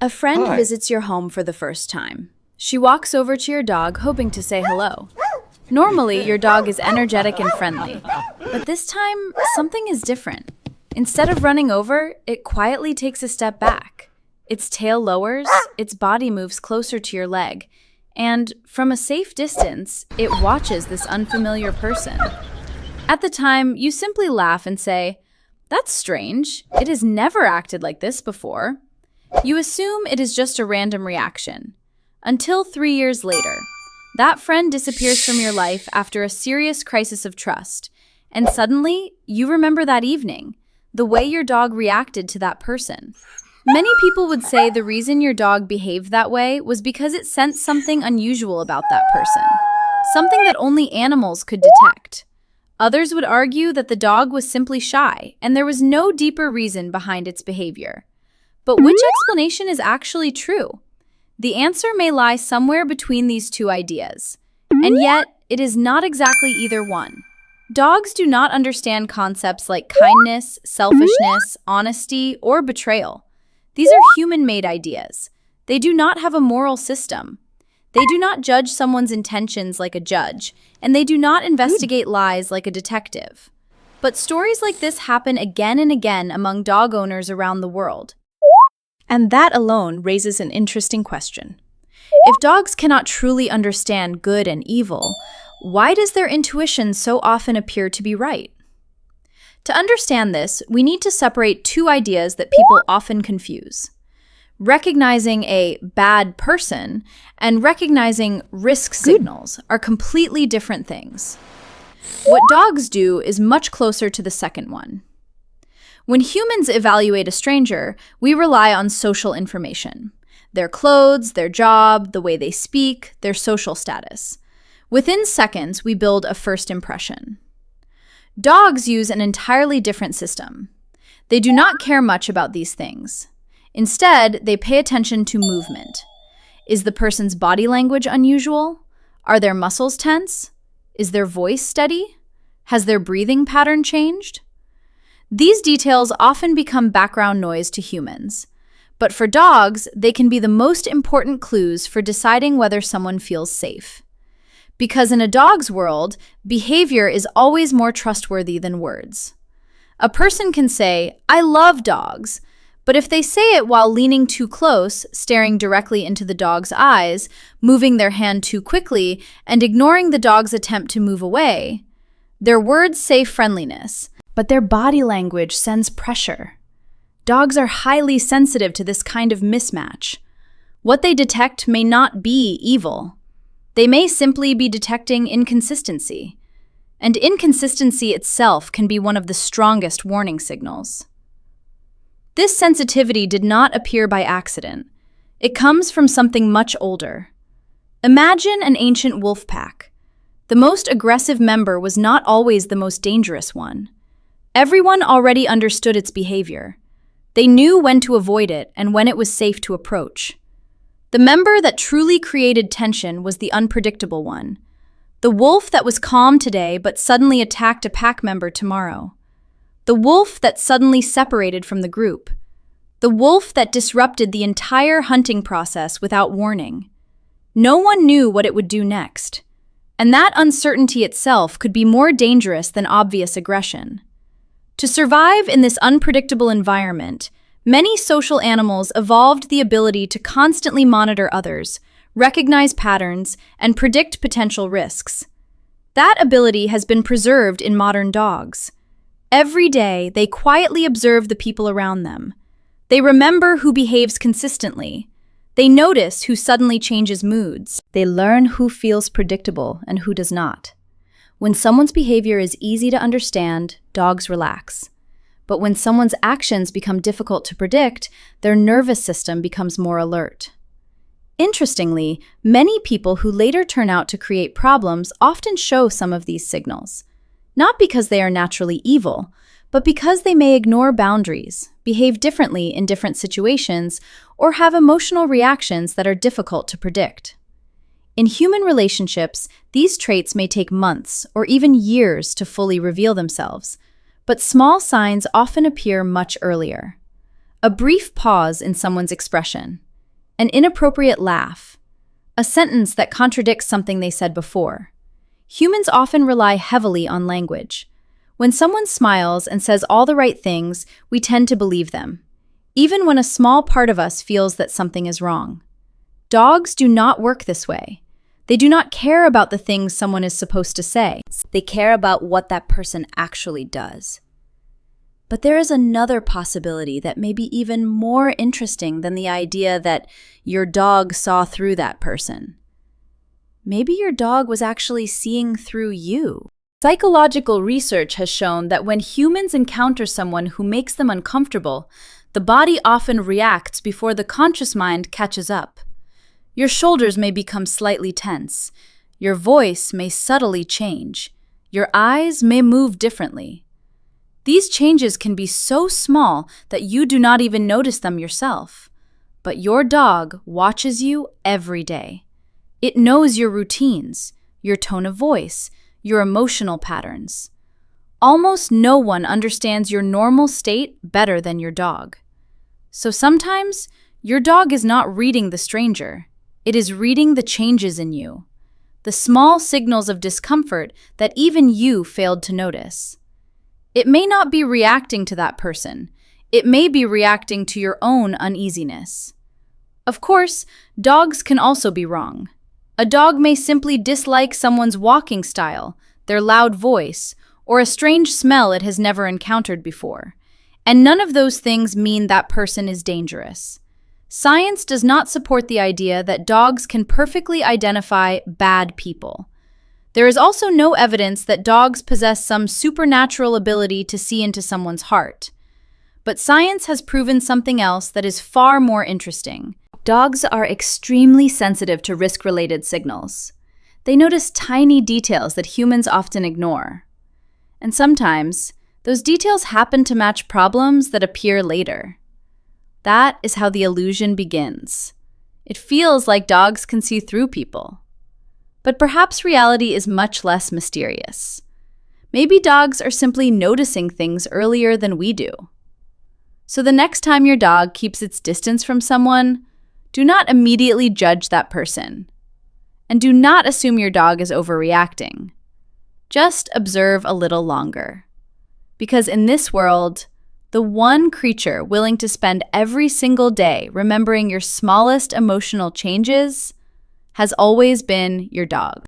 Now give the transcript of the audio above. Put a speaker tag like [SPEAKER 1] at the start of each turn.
[SPEAKER 1] A friend
[SPEAKER 2] Hi.
[SPEAKER 1] visits your home for the first time. She walks over to your dog hoping to say hello. Normally, your dog is energetic and friendly, but this time, something is different. Instead of running over, it quietly takes a step back. Its tail lowers, its body moves closer to your leg, and from a safe distance, it watches this unfamiliar person. At the time, you simply laugh and say, "That's strange. It has never acted like this before." You assume it is just a random reaction. Until 3 years later, that friend disappears from your life after a serious crisis of trust, and suddenly, you remember that evening, the way your dog reacted to that person. Many people would say the reason your dog behaved that way was because it sensed something unusual about that person, something that only animals could detect. Others would argue that the dog was simply shy, and there was no deeper reason behind its behavior. But which explanation is actually true? The answer may lie somewhere between these two ideas, and yet it is not exactly either one. Dogs do not understand concepts like kindness, selfishness, honesty, or betrayal. These are human-made ideas. They do not have a moral system. They do not judge someone's intentions like a judge, and they do not investigate lies like a detective. But stories like this happen again and again among dog owners around the world. And that alone raises an interesting question. If dogs cannot truly understand good and evil, why does their intuition so often appear to be right? To understand this, we need to separate two ideas that people often confuse. Recognizing a bad person and recognizing risk signals are completely different things. What dogs do is much closer to the second one. When humans evaluate a stranger, we rely on social information. Their clothes, their job, the way they speak, their social status. Within seconds, we build a first impression. Dogs use an entirely different system. They do not care much about these things. Instead, they pay attention to movement. Is the person's body language unusual? Are their muscles tense? Is their voice steady? Has their breathing pattern changed? These details often become background noise to humans. But for dogs, they can be the most important clues for deciding whether someone feels safe. Because in a dog's world, behavior is always more trustworthy than words. A person can say, "I love dogs," but if they say it while leaning too close, staring directly into the dog's eyes, moving their hand too quickly, and ignoring the dog's attempt to move away, their words say friendliness, but their body language sends pressure. Dogs are highly sensitive to this kind of mismatch. What they detect may not be evil. They may simply be detecting inconsistency. And inconsistency itself can be one of the strongest warning signals. This sensitivity did not appear by accident. It comes from something much older. Imagine an ancient wolf pack. The most aggressive member was not always the most dangerous one. Everyone already understood its behavior. They knew when to avoid it and when it was safe to approach. The member that truly created tension was the unpredictable one. The wolf that was calm today but suddenly attacked a pack member tomorrow. The wolf that suddenly separated from the group. The wolf that disrupted the entire hunting process without warning. No one knew what it would do next. And that uncertainty itself could be more dangerous than obvious aggression. To survive in this unpredictable environment, many social animals evolved the ability to constantly monitor others, recognize patterns, and predict potential risks. That ability has been preserved in modern dogs. Every day, they quietly observe the people around them. They remember who behaves consistently. They notice who suddenly changes moods. They learn who feels predictable and who does not. When someone's behavior is easy to understand, dogs relax. But when someone's actions become difficult to predict, their nervous system becomes more alert. Interestingly, many people who later turn out to create problems often show some of these signals. Not because they are naturally evil, but because they may ignore boundaries, behave differently in different situations, or have emotional reactions that are difficult to predict. In human relationships, these traits may take months or even years to fully reveal themselves, but small signs often appear much earlier. A brief pause in someone's expression, an inappropriate laugh, a sentence that contradicts something they said before. Humans often rely heavily on language. When someone smiles and says all the right things, we tend to believe them, even when a small part of us feels that something is wrong. Dogs do not work this way. They do not care about the things someone is supposed to say. They care about what that person actually does. But there is another possibility that may be even more interesting than the idea that your dog saw through that person. Maybe your dog was actually seeing through you. Psychological research has shown that when humans encounter someone who makes them uncomfortable, the body often reacts before the conscious mind catches up. Your shoulders may become slightly tense. Your voice may subtly change. Your eyes may move differently. These changes can be so small that you do not even notice them yourself. But your dog watches you every day. It knows your routines, your tone of voice, your emotional patterns. Almost no one understands your normal state better than your dog. So sometimes, your dog is not reading the stranger. It is reading the changes in you, the small signals of discomfort that even you failed to notice. It may not be reacting to that person. It may be reacting to your own uneasiness. Of course, dogs can also be wrong. A dog may simply dislike someone's walking style, their loud voice, or a strange smell it has never encountered before. And none of those things mean that person is dangerous. Science does not support the idea that dogs can perfectly identify bad people. There is also no evidence that dogs possess some supernatural ability to see into someone's heart. But science has proven something else that is far more interesting. Dogs are extremely sensitive to risk-related signals. They notice tiny details that humans often ignore. And sometimes, those details happen to match problems that appear later. That is how the illusion begins. It feels like dogs can see through people. But perhaps reality is much less mysterious. Maybe dogs are simply noticing things earlier than we do. So the next time your dog keeps its distance from someone, do not immediately judge that person. And do not assume your dog is overreacting. Just observe a little longer. Because in this world, the one creature willing to spend every single day remembering your smallest emotional changes has always been your dog.